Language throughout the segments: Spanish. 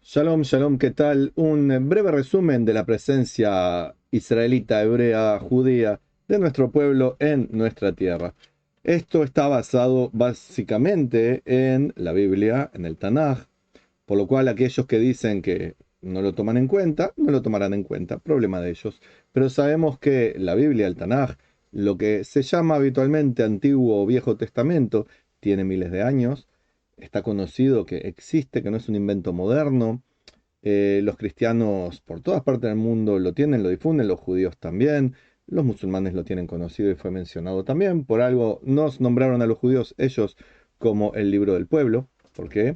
Shalom, shalom, ¿qué tal? Un breve resumen de la presencia israelita, hebrea, judía de nuestro pueblo en nuestra tierra. Esto está basado básicamente en la Biblia, en el Tanaj, por lo cual aquellos que dicen que no lo toman en cuenta, no lo tomarán en cuenta, problema de ellos. Pero sabemos que la Biblia, el Tanaj, lo que se llama habitualmente Antiguo o Viejo Testamento, tiene miles de años, está conocido que existe, que no es un invento moderno. Los cristianos por todas partes del mundo lo tienen, lo difunden, los judíos también, los musulmanes lo tienen conocido y fue mencionado también. Por algo nos nombraron a los judíos ellos como el libro del pueblo. ¿Por qué?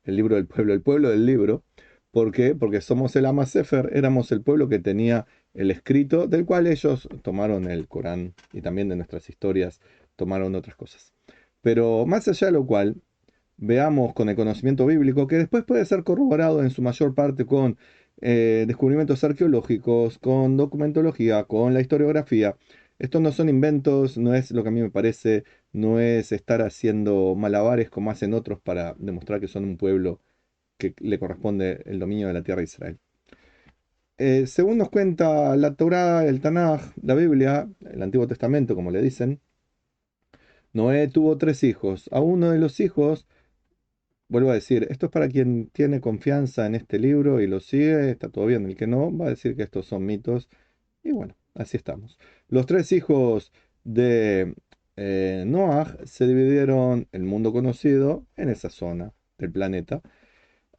El libro del pueblo, el pueblo del libro. ¿Por qué? Porque somos el Am Sefer, éramos el pueblo que tenía el escrito, del cual ellos tomaron el Corán y también de nuestras historias tomaron otras cosas. Pero más allá de lo cual, veamos con el conocimiento bíblico, que después puede ser corroborado en su mayor parte con descubrimientos arqueológicos, con documentología, con la historiografía. Estos no son inventos, no es lo que a mí me parece, no es estar haciendo malabares como hacen otros para demostrar que son un pueblo que le corresponde el dominio de la tierra de Israel. Según nos cuenta la Torá, el Tanaj, la Biblia, el Antiguo Testamento, como le dicen, Noé tuvo tres hijos. A uno de los hijos, vuelvo a decir, esto es para quien tiene confianza en este libro y lo sigue, está todo bien. El que no, va a decir que estos son mitos. Y bueno, así estamos. Los tres hijos de Noah se dividieron el mundo conocido en esa zona del planeta.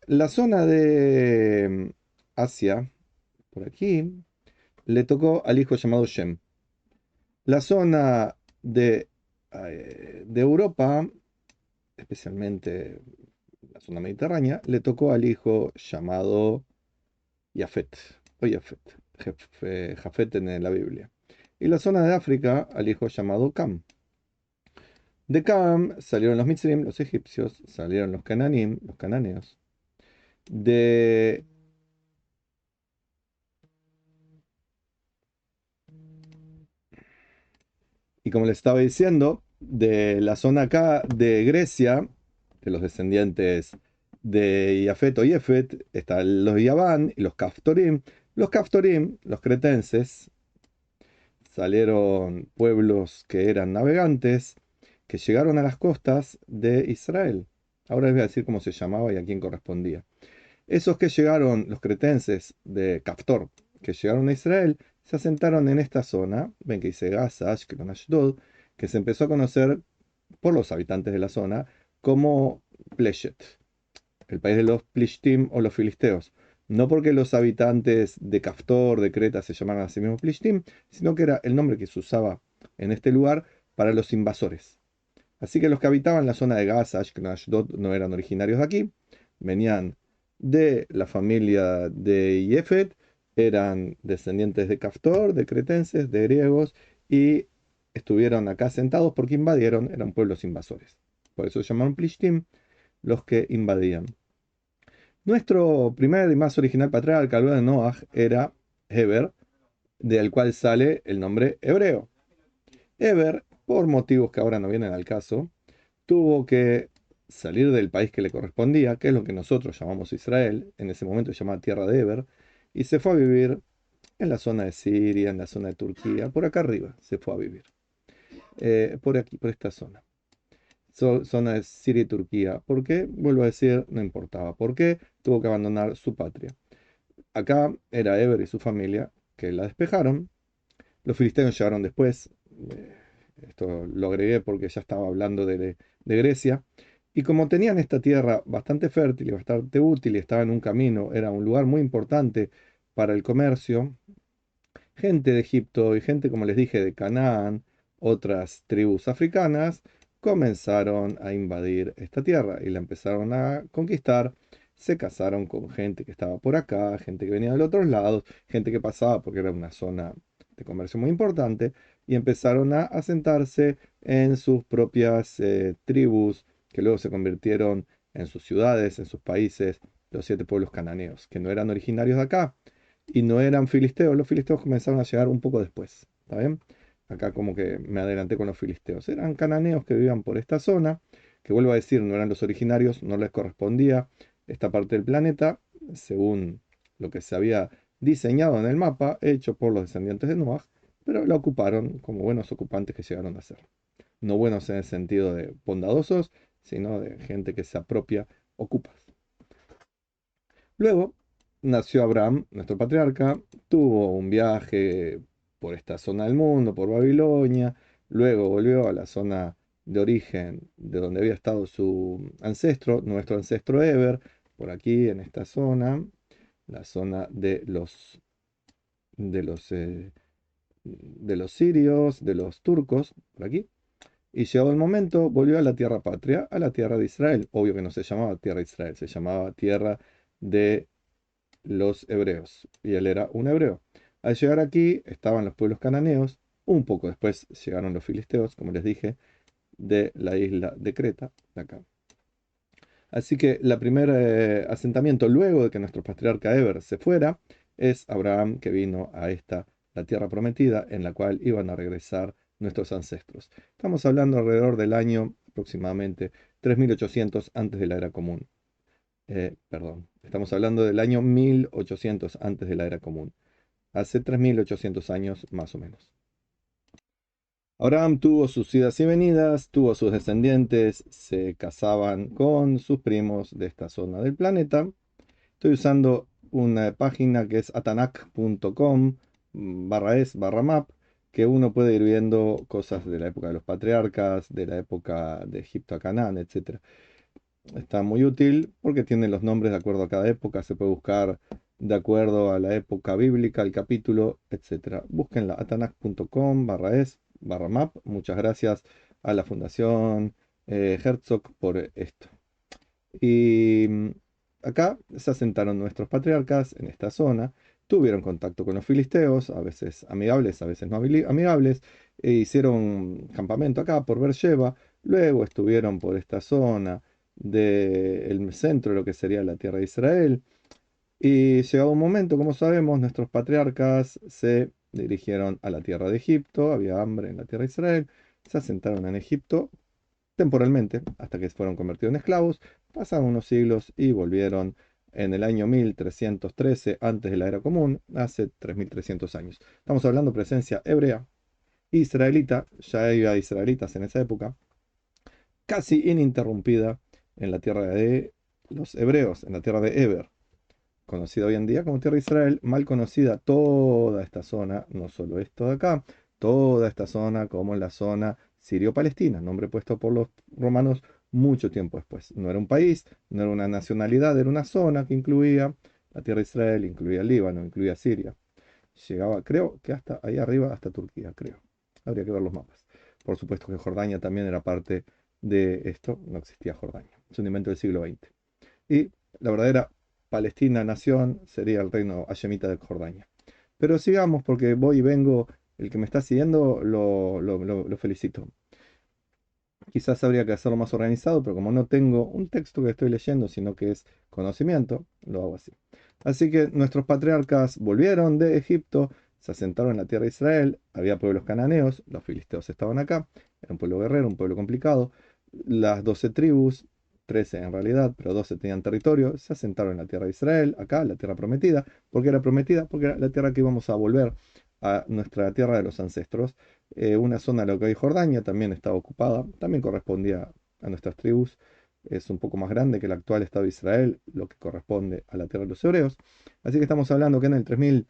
La zona de Asia, por aquí, le tocó al hijo llamado Shem. La zona de Europa, especialmente la zona mediterránea, le tocó al hijo llamado Jafet, o Jafet, Jafet en la Biblia. Y la zona de África al hijo llamado Cam. De Cam salieron los Mitzrim, los egipcios, salieron los Cananim, los cananeos. De, y como les estaba diciendo, de la zona acá de Grecia, de los descendientes de Jafet o Jefet, están los Yaván y los Kaftorim. Los Kaftorim, los cretenses, salieron pueblos que eran navegantes, que llegaron a las costas de Israel. Ahora les voy a decir cómo se llamaba y a quién correspondía. Esos que llegaron, los cretenses de Caftor, que llegaron a Israel, se asentaron en esta zona, ven que dice Gaza, Ashkelon, Ashdod, que se empezó a conocer por los habitantes de la zona como Pleshet, el país de los Plishtim o los filisteos. No porque los habitantes de Caftor, de Creta, se llamaran a sí mismos Plishtim, sino que era el nombre que se usaba en este lugar para los invasores. Así que los que habitaban la zona de Gaza, Ashkelon, Ashdod, no eran originarios de aquí, venían de la familia de Jefet, eran descendientes de Caftor, de cretenses, de griegos, y estuvieron acá sentados porque invadieron, eran pueblos invasores. Por eso se llamaron Plishtim, los que invadían. Nuestro primer y más original patriarca, luego de Noah, era Heber, del cual sale el nombre hebreo. Heber, por motivos que ahora no vienen al caso, tuvo que salir del país que le correspondía, que es lo que nosotros llamamos Israel, en ese momento se llamaba Tierra de Eber, y se fue a vivir en la zona de Siria, en la zona de Turquía, por acá arriba se fue a vivir, por aquí, por esta zona. Zona de Siria y Turquía. ¿Por qué? Vuelvo a decir, no importaba. ¿Por qué? Tuvo que abandonar su patria. Acá era Eber y su familia que la despejaron. Los filisteos llegaron después. eh, Esto lo agregué porque ya estaba hablando de Grecia. Y como tenían esta tierra bastante fértil y bastante útil y estaba en un camino, era un lugar muy importante para el comercio, gente de Egipto y gente, como les dije, de Canaán, otras tribus africanas, comenzaron a invadir esta tierra y la empezaron a conquistar. Se casaron con gente que estaba por acá, gente que venía de otros lados, gente que pasaba porque era una zona de comercio muy importante, y empezaron a asentarse en sus propias tribus, que luego se convirtieron en sus ciudades, en sus países, los siete pueblos cananeos, que no eran originarios de acá y no eran filisteos. Los filisteos comenzaron a llegar un poco después, ¿está bien? Acá como que me adelanté con los filisteos. Eran cananeos que vivían por esta zona, que vuelvo a decir, no eran los originarios, no les correspondía esta parte del planeta, según lo que se había diseñado en el mapa, hecho por los descendientes de Noah, pero la ocuparon como buenos ocupantes que llegaron a ser. No buenos en el sentido de bondadosos, sino de gente que se apropia ocupas. Luego nació Abraham, nuestro patriarca, tuvo un viaje por esta zona del mundo, por Babilonia, luego volvió a la zona de origen de donde había estado su ancestro, nuestro ancestro Eber, por aquí en esta zona, la zona de los, eh, de los sirios, de los turcos, por aquí. Y llegado el momento, volvió a la tierra patria, a la tierra de Israel. Obvio que no se llamaba tierra de Israel, se llamaba tierra de los hebreos. Y él era un hebreo. Al llegar aquí estaban los pueblos cananeos. Un poco después llegaron los filisteos, como les dije, de la isla de Creta, de acá. Así que el primer asentamiento luego de que nuestro patriarca Eber se fuera es Abraham, que vino a esta, la tierra prometida, en la cual iban a regresar nuestros ancestros. Estamos hablando alrededor del año aproximadamente 3800 antes de la era común. Perdón, estamos hablando del año 1800 antes de la era común. Hace 3800 años más o menos. Abraham tuvo sus idas y venidas, tuvo sus descendientes, se casaban con sus primos de esta zona del planeta. Estoy usando una página que es atanak.com /es/map, que uno puede ir viendo cosas de la época de los patriarcas, de la época de Egipto a Canaán, etc. Está muy útil porque tiene los nombres de acuerdo a cada época, se puede buscar de acuerdo a la época bíblica, el capítulo, etc. Búsquenla, atanak.com /es/map. Muchas gracias a la Fundación Herzog por esto. Y acá se asentaron nuestros patriarcas en esta zona, tuvieron contacto con los filisteos, a veces amigables, a veces no amigables, e hicieron campamento acá por Beersheba, luego estuvieron por esta zona del centro de lo que sería la tierra de Israel, y llegado un momento, como sabemos, nuestros patriarcas se dirigieron a la tierra de Egipto, había hambre en la tierra de Israel, se asentaron en Egipto temporalmente, hasta que fueron convertidos en esclavos, pasaron unos siglos y volvieron en el año 1313 antes de la era común, hace 3300 años. Estamos hablando de presencia hebrea, israelita, ya había israelitas en esa época, casi ininterrumpida en la tierra de los hebreos, en la tierra de Eber, conocida hoy en día como Tierra de Israel, mal conocida toda esta zona, no solo esto de acá, toda esta zona como la zona sirio-palestina, nombre puesto por los romanos mucho tiempo después. No era un país, no era una nacionalidad, era una zona que incluía la Tierra de Israel, incluía el Líbano, incluía Siria. Llegaba, creo que hasta ahí arriba, hasta Turquía, creo. Habría que ver los mapas. Por supuesto que Jordania también era parte de esto, no existía Jordania. Es un invento del siglo XX. Y la verdadera Palestina nación sería el reino hashemita de Jordania. Pero sigamos porque voy y vengo, el que me está siguiendo lo felicito. Quizás habría que hacerlo más organizado, pero como no tengo un texto que estoy leyendo, sino que es conocimiento, lo hago así. Así que nuestros patriarcas volvieron de Egipto, se asentaron en la tierra de Israel, había pueblos cananeos, los filisteos estaban acá, era un pueblo guerrero, un pueblo complicado. Las 12 tribus, 13 en realidad, pero 12 tenían territorio, se asentaron en la tierra de Israel, acá, la tierra prometida. ¿Por qué era prometida? Porque era la tierra que íbamos a volver a nuestra tierra de los ancestros. Una zona de lo que hoy Jordania también estaba ocupada, también correspondía a nuestras tribus, es un poco más grande que el actual Estado de Israel, lo que corresponde a la tierra de los hebreos. Así que estamos hablando que en el 3000,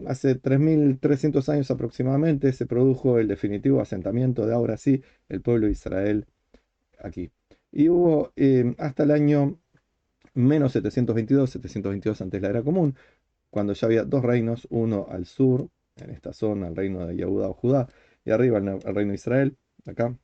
hace 3300 años aproximadamente, se produjo el definitivo asentamiento de ahora sí el pueblo de Israel aquí. Y hubo hasta el año menos 722 antes de la era común, cuando ya había dos reinos, uno al sur, en esta zona, el reino de Yehuda o Judá, y arriba el reino de Israel, acá,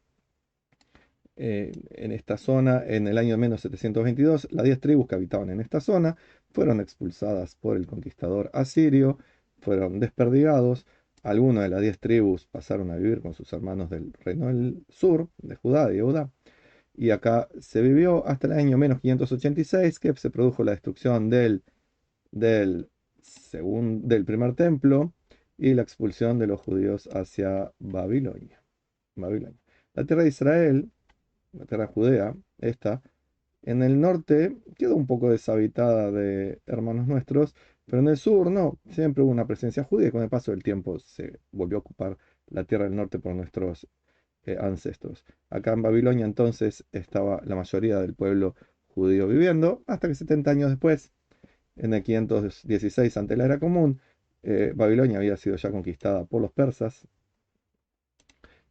en esta zona, en el año menos 722, las 10 tribus que habitaban en esta zona fueron expulsadas por el conquistador asirio, fueron desperdigados. Algunas de las 10 tribus pasaron a vivir con sus hermanos del reino del sur, de Judá, de Yehuda, y acá se vivió hasta el año menos 586, que se produjo la destrucción del, del primer templo y la expulsión de los judíos hacia Babilonia. Babilonia. La tierra de Israel, la tierra judea, esta, En el norte quedó un poco deshabitada de hermanos nuestros, pero en el sur no, siempre hubo una presencia judía y con el paso del tiempo se volvió a ocupar la tierra del norte por nuestros ancestros. Acá en Babilonia entonces estaba la mayoría del pueblo judío viviendo, hasta que 70 años después, en el 516 ante la era común, Babilonia había sido ya conquistada por los persas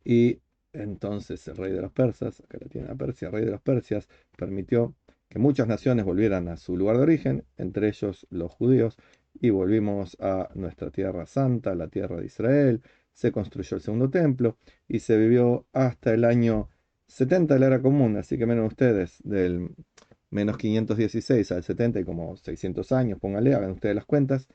y entonces el rey de los persas, acá la tiene la Persia, el rey de los persias, permitió que muchas naciones volvieran a su lugar de origen, entre ellos los judíos, y volvimos a nuestra tierra santa, la tierra de Israel. Se construyó el segundo templo y se vivió hasta el año 70 de la era común, así que menos ustedes, del menos 516 al 70 y como 600 años, pónganle, hagan ustedes las cuentas.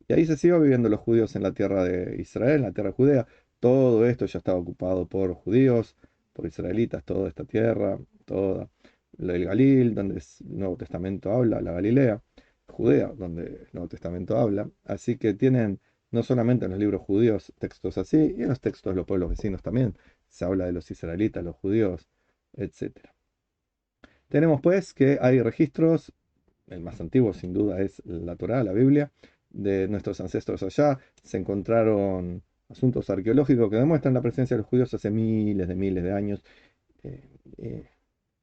Y ahí se siguió viviendo los judíos en la tierra de Israel, en la tierra judea. Todo esto ya estaba ocupado por judíos, por israelitas, toda esta tierra, toda el Galil, donde el Nuevo Testamento habla, la Galilea, Judea, donde el Nuevo Testamento habla. Así que tienen no solamente en los libros judíos textos así, y en los textos de los pueblos vecinos también se habla de los israelitas, los judíos, etcétera. Tenemos pues que hay registros, el más antiguo sin duda es la Torá, la Biblia, de nuestros ancestros allá. Se encontraron asuntos arqueológicos que demuestran la presencia de los judíos hace miles de años, eh, eh,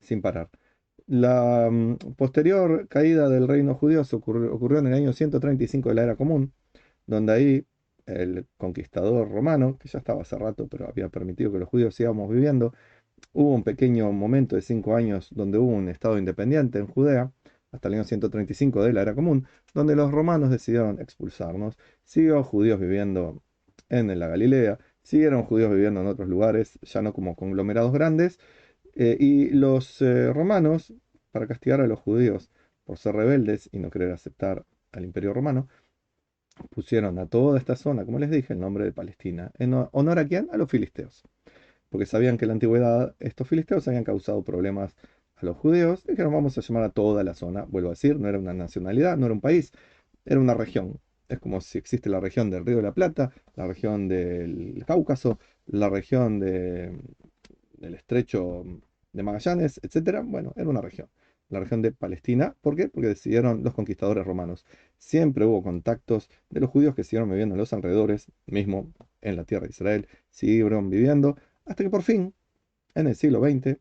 sin parar. La posterior caída del reino judío ocurrió en el año 135 de la era común, donde ahí el conquistador romano, que ya estaba hace rato, pero había permitido que los judíos sigamos viviendo. Hubo un pequeño momento de 5 años donde hubo un estado independiente en Judea, hasta el año 135 de la era común, donde los romanos decidieron expulsarnos. Siguió judíos viviendo en la Galilea, siguieron judíos viviendo en otros lugares, ya no como conglomerados grandes, y los romanos, para castigar a los judíos por ser rebeldes y no querer aceptar al imperio romano, pusieron a toda esta zona, como les dije, el nombre de Palestina. ¿En honor a quién? A los filisteos, porque sabían que en la antigüedad estos filisteos habían causado problemas a los judíos. Dijeron, vamos a llamar a toda la zona. Vuelvo a decir, no era una nacionalidad, no era un país, era una región. Es como si existe la región del Río de la Plata, la región del Cáucaso, la región del Estrecho de Magallanes, etcétera. Bueno, era una región. La región de Palestina. ¿Por qué? Porque decidieron los conquistadores romanos. Siempre hubo contactos de los judíos que siguieron viviendo en los alrededores, mismo en la tierra de Israel, siguieron viviendo, hasta que por fin, en el siglo XX,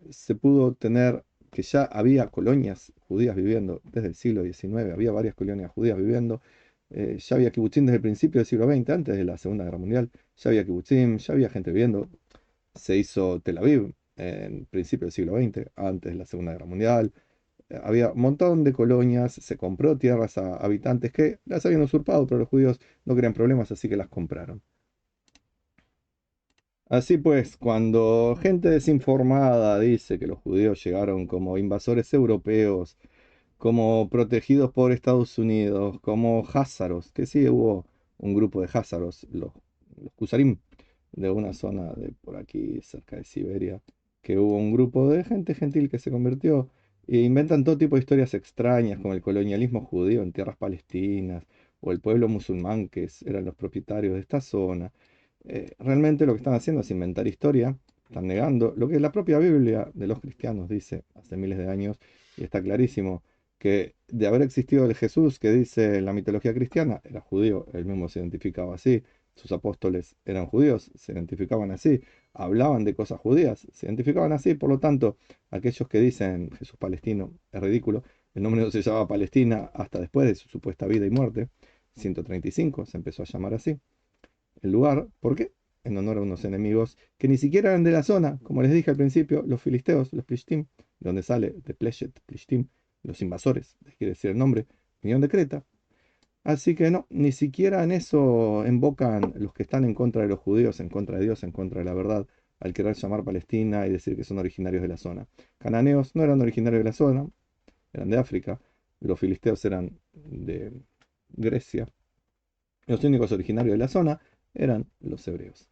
se pudo tener que ya había colonias judías viviendo desde el siglo XIX, había varias colonias judías viviendo, ya había kibutzim desde el principio del siglo XX, antes de la Segunda Guerra Mundial, ya había kibutzim, ya había gente viviendo. Se hizo Tel Aviv en principio del siglo XX, antes de la Segunda Guerra Mundial. Había un montón de colonias, se compró tierras a habitantes que las habían usurpado, pero los judíos no querían problemas, así que las compraron. Así pues, cuando gente desinformada dice que los judíos llegaron como invasores europeos, como protegidos por Estados Unidos, como házaros, que sí hubo un grupo de házaros, los Kusarim, de una zona de por aquí, cerca de Siberia, que hubo un grupo de gente gentil que se convirtió e inventan todo tipo de historias extrañas, como el colonialismo judío en tierras palestinas, o el pueblo musulmán eran los propietarios de esta zona. Realmente lo que están haciendo es inventar historia, están negando lo que la propia Biblia de los cristianos dice hace miles de años, y está clarísimo que de haber existido el Jesús que dice en la mitología cristiana, era judío, él mismo se identificaba así, sus apóstoles eran judíos, se identificaban así, hablaban de cosas judías, se identificaban así, por lo tanto, aquellos que dicen Jesús palestino es ridículo, el nombre no se llamaba Palestina hasta después de su supuesta vida y muerte, 135 se empezó a llamar así el lugar. ¿Por qué? En honor a unos enemigos que ni siquiera eran de la zona, como les dije al principio, los filisteos, los plishtim, de donde sale de Pleshet, plishtim, los invasores, les quiere decir el nombre, vinieron de Creta. Así que no, ni siquiera en eso invocan los que están en contra de los judíos, en contra de Dios, en contra de la verdad, al querer llamar Palestina y decir que son originarios de la zona. Cananeos no eran originarios de la zona, eran de África, los filisteos eran de Grecia, los únicos originarios de la zona eran los hebreos,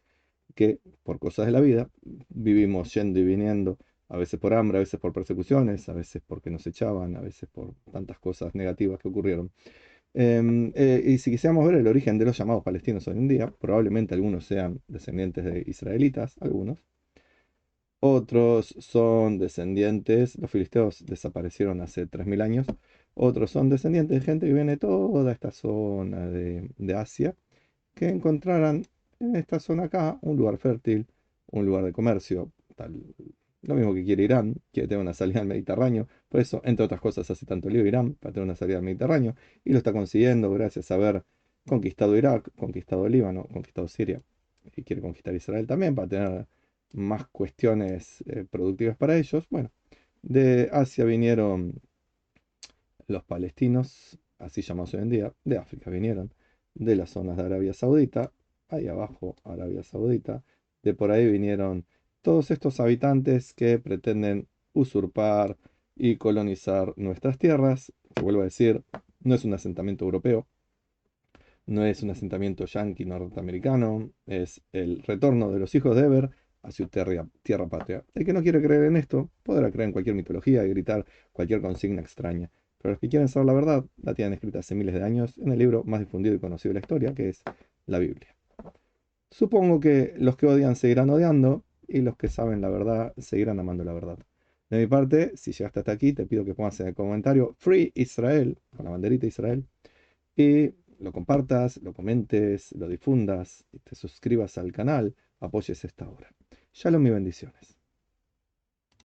que por cosas de la vida vivimos yendo y viniendo, a veces por hambre, a veces por persecuciones, a veces porque nos echaban, a veces por tantas cosas negativas que ocurrieron. Y si quisiéramos ver el origen de los llamados palestinos hoy en día, probablemente algunos sean descendientes de israelitas, algunos, Otros son descendientes, los filisteos desaparecieron hace 3000 años, otros son descendientes de gente que viene de toda esta zona de Asia, que encontraran en esta zona acá un lugar fértil, un lugar de comercio, lo mismo que quiere Irán, quiere tener una salida al Mediterráneo, por eso, entre otras cosas, hace tanto lío Irán para tener una salida al Mediterráneo, y lo está consiguiendo gracias a haber conquistado Irak, conquistado Líbano, conquistado Siria, y quiere conquistar Israel también para tener más cuestiones productivas para ellos. Bueno, de Asia vinieron los palestinos, así llamados hoy en día, de África vinieron, de las zonas de Arabia Saudita, ahí abajo Arabia Saudita, de por ahí vinieron todos estos habitantes que pretenden usurpar y colonizar nuestras tierras, que vuelvo a decir, no es un asentamiento europeo, no es un asentamiento yanqui norteamericano, es el retorno de los hijos de Eber a su tierra patria. El que no quiere creer en esto podrá creer en cualquier mitología y gritar cualquier consigna extraña. Pero los que quieren saber la verdad la tienen escrita hace miles de años en el libro más difundido y conocido de la historia, que es la Biblia. Supongo que los que odian seguirán odiando y los que saben la verdad seguirán amando la verdad. De mi parte, si llegaste hasta aquí, te pido que pongas en el comentario Free Israel, con la banderita Israel, y lo compartas, lo comentes, lo difundas, y te suscribas al canal, apoyes esta obra. Shalom y bendiciones.